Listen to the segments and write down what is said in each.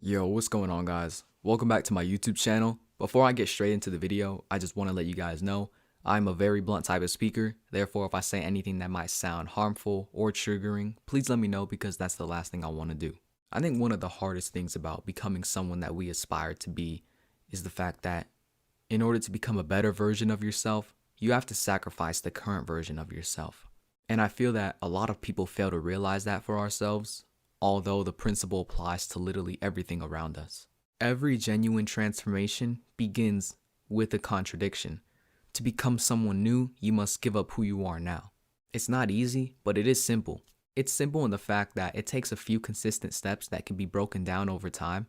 Yo, what's going on, guys? Welcome back to my YouTube channel. Before I get straight into the video, I just want to let you guys know I'm a very blunt type of speaker. Therefore, if I say anything that might sound harmful or triggering, please let me know because that's the last thing I want to do. I think one of the hardest things about becoming someone that we aspire to be is the fact that in order to become a better version of yourself, you have to sacrifice the current version of yourself. And I feel that a lot of people fail to realize that for ourselves, although the principle applies to literally everything around us. Every genuine transformation begins with a contradiction. To become someone new, you must give up who you are now. It's not easy, but it is simple. It's simple in the fact that it takes a few consistent steps that can be broken down over time,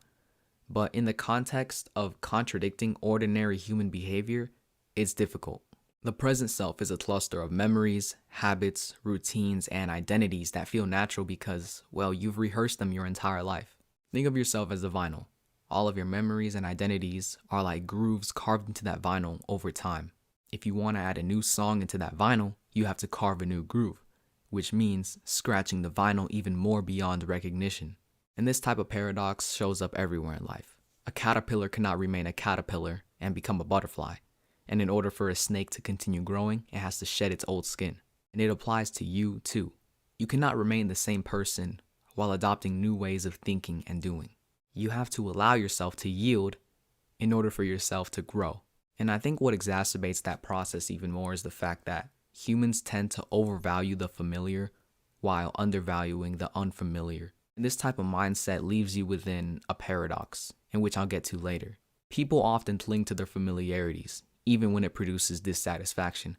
but in the context of contradicting ordinary human behavior, it's difficult. The present self is a cluster of memories, habits, routines, and identities that feel natural because, well, you've rehearsed them your entire life. Think of yourself as a vinyl. All of your memories and identities are like grooves carved into that vinyl over time. If you want to add a new song into that vinyl, you have to carve a new groove, which means scratching the vinyl even more beyond recognition. And this type of paradox shows up everywhere in life. A caterpillar cannot remain a caterpillar and become a butterfly. And in order for a snake to continue growing, it has to shed its old skin. And it applies to you too. You cannot remain the same person while adopting new ways of thinking and doing. You have to allow yourself to yield in order for yourself to grow. And I think what exacerbates that process even more is the fact that humans tend to overvalue the familiar while undervaluing the unfamiliar. And this type of mindset leaves you within a paradox, in which I'll get to later. People often cling to their familiarities, even when it produces dissatisfaction.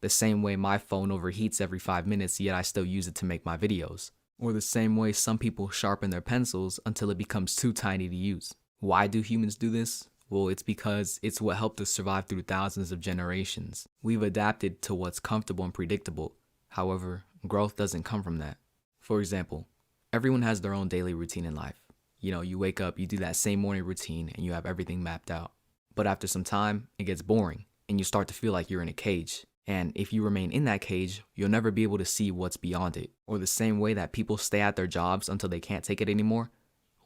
The same way my phone overheats every 5 minutes, yet I still use it to make my videos. Or the same way some people sharpen their pencils until it becomes too tiny to use. Why do humans do this? Well, it's because it's what helped us survive through thousands of generations. We've adapted to what's comfortable and predictable. However, growth doesn't come from that. For example, everyone has their own daily routine in life. You wake up, you do that same morning routine, and you have everything mapped out. But after some time, it gets boring, and you start to feel like you're in a cage. And if you remain in that cage, you'll never be able to see what's beyond it. Or the same way that people stay at their jobs until they can't take it anymore,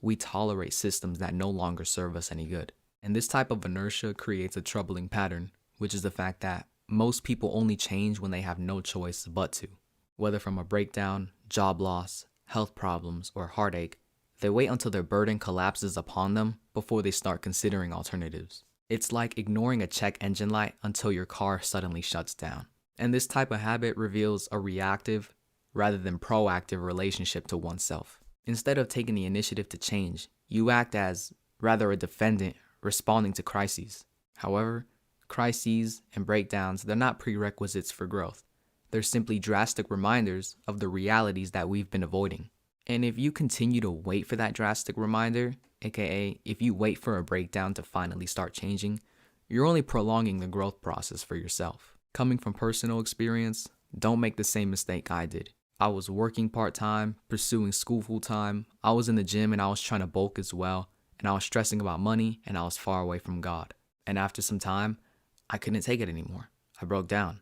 we tolerate systems that no longer serve us any good. And this type of inertia creates a troubling pattern, which is the fact that most people only change when they have no choice but to. Whether from a breakdown, job loss, health problems, or heartache, they wait until their burden collapses upon them before they start considering alternatives. It's like ignoring a check engine light until your car suddenly shuts down. And this type of habit reveals a reactive rather than proactive relationship to oneself. Instead of taking the initiative to change, you act as rather a defendant responding to crises. However, crises and breakdowns, they're not prerequisites for growth. They're simply drastic reminders of the realities that we've been avoiding. And if you continue to wait for that drastic reminder, aka if you wait for a breakdown to finally start changing, you're only prolonging the growth process for yourself. Coming from personal experience, don't make the same mistake I did. I was working part-time, pursuing school full-time, I was in the gym and I was trying to bulk as well, and I was stressing about money and I was far away from God. And after some time, I couldn't take it anymore. I broke down.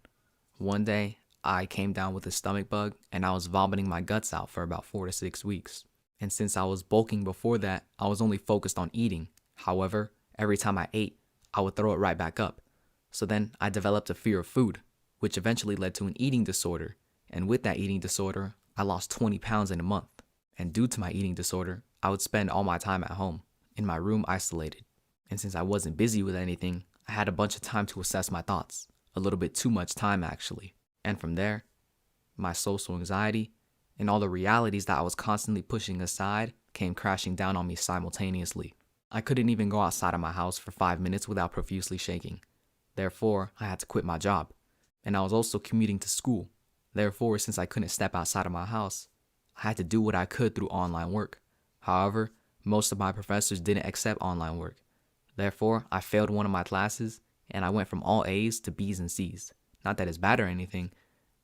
One day, I came down with a stomach bug and I was vomiting my guts out for about 4 to 6 weeks. And since I was bulking before that, I was only focused on eating. However, every time I ate, I would throw it right back up. So then I developed a fear of food, which eventually led to an eating disorder. And with that eating disorder, I lost 20 pounds in a month. And due to my eating disorder, I would spend all my time at home, in my room isolated. And since I wasn't busy with anything, I had a bunch of time to assess my thoughts. A little bit too much time, actually. And from there, my social anxiety and all the realities that I was constantly pushing aside came crashing down on me simultaneously. I couldn't even go outside of my house for 5 minutes without profusely shaking. Therefore, I had to quit my job. And I was also commuting to school. Therefore, since I couldn't step outside of my house, I had to do what I could through online work. However, most of my professors didn't accept online work. Therefore, I failed one of my classes and I went from all A's to B's and C's. Not that it's bad or anything,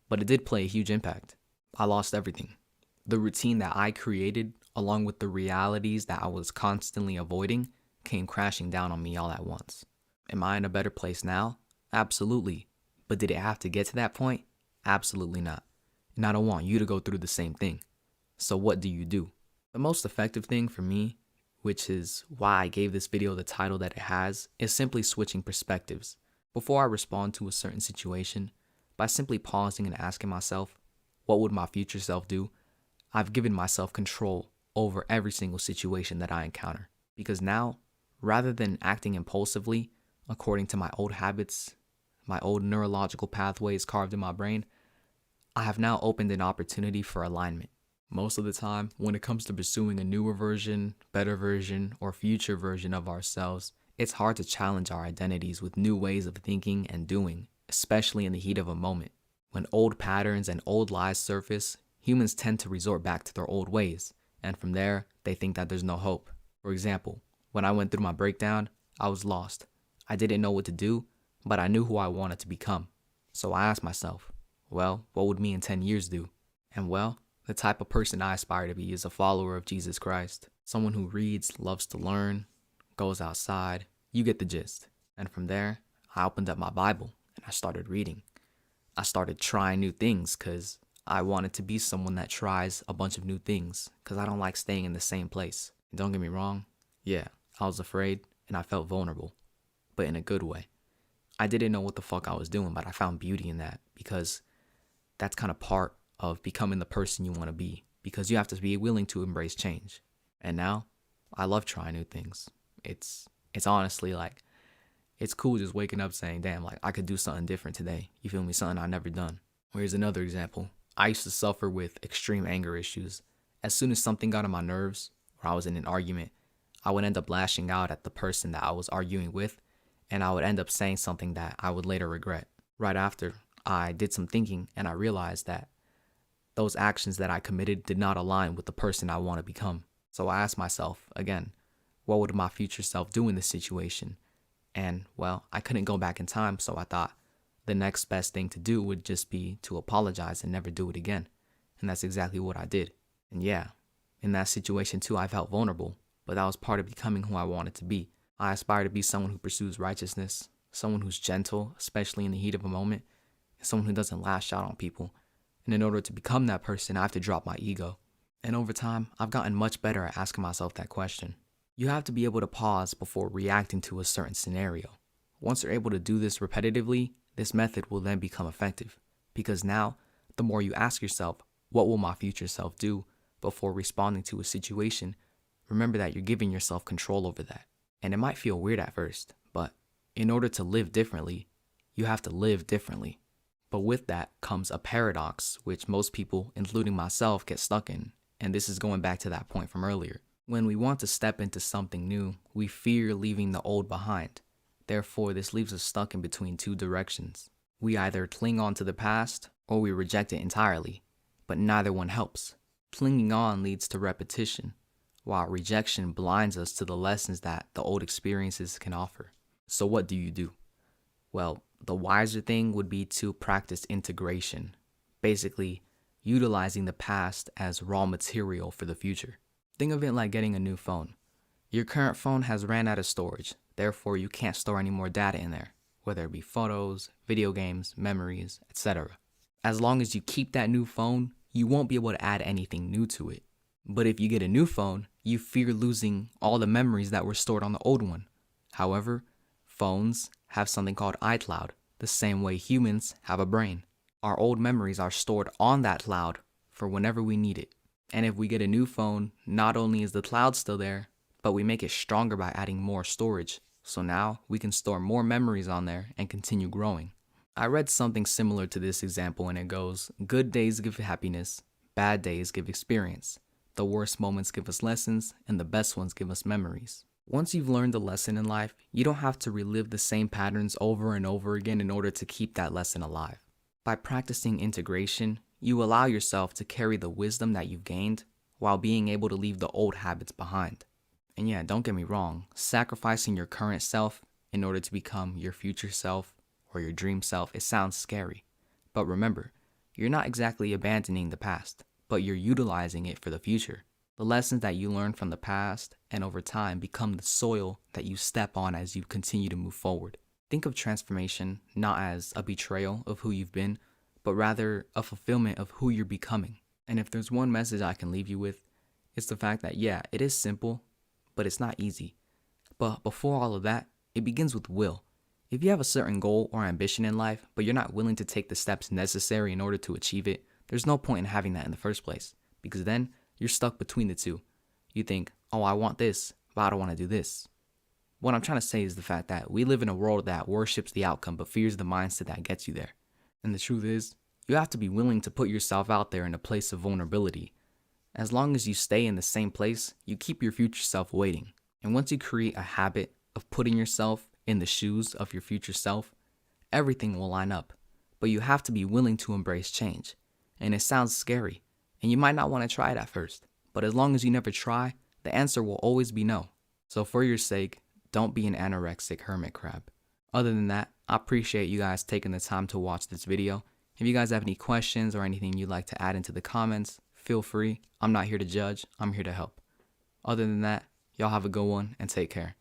but it did play a huge impact. I lost everything. The routine that I created, along with the realities that I was constantly avoiding, came crashing down on me all at once. Am I in a better place now? Absolutely. But did it have to get to that point? Absolutely not. And I don't want you to go through the same thing. So what do? The most effective thing for me which is why I gave this video the title that it has, is simply switching perspectives. Before I respond to a certain situation, by simply pausing and asking myself, what would my future self do? I've given myself control over every single situation that I encounter. Because now, rather than acting impulsively, according to my old habits, my old neurological pathways carved in my brain, I have now opened an opportunity for alignment. Most of the time, when it comes to pursuing a newer version, better version, or future version of ourselves, it's hard to challenge our identities with new ways of thinking and doing, especially in the heat of a moment. When old patterns and old lies surface, humans tend to resort back to their old ways, and from there, they think that there's no hope. For example, when I went through my breakdown, I was lost. I didn't know what to do, but I knew who I wanted to become. So I asked myself, well, what would me in 10 years do? And well, the type of person I aspire to be is a follower of Jesus Christ. Someone who reads, loves to learn, goes outside. You get the gist. And from there, I opened up my Bible and I started reading. I started trying new things because I wanted to be someone that tries a bunch of new things because I don't like staying in the same place. And don't get me wrong, yeah, I was afraid and I felt vulnerable, but in a good way. I didn't know what the fuck I was doing, but I found beauty in that because that's kind of part of becoming the person you want to be, because you have to be willing to embrace change. And now, I love trying new things. It's honestly like, it's cool just waking up saying, damn, like I could do something different today. You feel me? Something I've never done. Here's another example. I used to suffer with extreme anger issues. As soon as something got on my nerves, or I was in an argument, I would end up lashing out at the person that I was arguing with, and I would end up saying something that I would later regret. Right after, I did some thinking and I realized that those actions that I committed did not align with the person I want to become. So I asked myself, again, what would my future self do in this situation? And, well, I couldn't go back in time, so I thought the next best thing to do would just be to apologize and never do it again. And that's exactly what I did. And yeah, in that situation too, I felt vulnerable, but that was part of becoming who I wanted to be. I aspire to be someone who pursues righteousness, someone who's gentle, especially in the heat of a moment, and someone who doesn't lash out on people. And in order to become that person, I have to drop my ego. And over time, I've gotten much better at asking myself that question. You have to be able to pause before reacting to a certain scenario. Once you're able to do this repetitively, this method will then become effective. Because now, the more you ask yourself, what will my future self do before responding to a situation, remember that you're giving yourself control over that. And it might feel weird at first, but in order to live differently, you have to live differently. But with that comes a paradox, which most people, including myself, get stuck in. And this is going back to that point from earlier. When we want to step into something new, we fear leaving the old behind. Therefore, this leaves us stuck in between two directions. We either cling on to the past or we reject it entirely, but neither one helps. Clinging on leads to repetition, while rejection blinds us to the lessons that the old experiences can offer. So what do? Well, the wiser thing would be to practice integration, basically utilizing the past as raw material for the future. Think of it like getting a new phone. Your current phone has ran out of storage, therefore you can't store any more data in there, whether it be photos, video games, memories, etc. As long as you keep that new phone, you won't be able to add anything new to it. But if you get a new phone, you fear losing all the memories that were stored on the old one. However, phones have something called iCloud, the same way humans have a brain. Our old memories are stored on that cloud for whenever we need it. And if we get a new phone, not only is the cloud still there, but we make it stronger by adding more storage. So now we can store more memories on there and continue growing. I read something similar to this example and it goes, good days give happiness, bad days give experience. The worst moments give us lessons and the best ones give us memories. Once you've learned a lesson in life, you don't have to relive the same patterns over and over again in order to keep that lesson alive. By practicing integration, you allow yourself to carry the wisdom that you've gained while being able to leave the old habits behind. And yeah, don't get me wrong, sacrificing your current self in order to become your future self or your dream self, it sounds scary. But remember, you're not exactly abandoning the past, but you're utilizing it for the future. The lessons that you learn from the past and over time become the soil that you step on as you continue to move forward. Think of transformation not as a betrayal of who you've been, but rather a fulfillment of who you're becoming. And if there's one message I can leave you with, it's the fact that yeah, it is simple, but it's not easy. But before all of that, it begins with will. If you have a certain goal or ambition in life, but you're not willing to take the steps necessary in order to achieve it, there's no point in having that in the first place, because then you're stuck between the two. You think, oh, I want this, but I don't want to do this. What I'm trying to say is the fact that we live in a world that worships the outcome but fears the mindset that gets you there. And the truth is, you have to be willing to put yourself out there in a place of vulnerability. As long as you stay in the same place, you keep your future self waiting. And once you create a habit of putting yourself in the shoes of your future self, everything will line up. But you have to be willing to embrace change. And it sounds scary, and you might not want to try it at first. But as long as you never try, the answer will always be no. So for your sake, don't be an anorexic hermit crab. Other than that, I appreciate you guys taking the time to watch this video. If you guys have any questions or anything you'd like to add into the comments, feel free. I'm not here to judge, I'm here to help. Other than that, y'all have a good one and take care.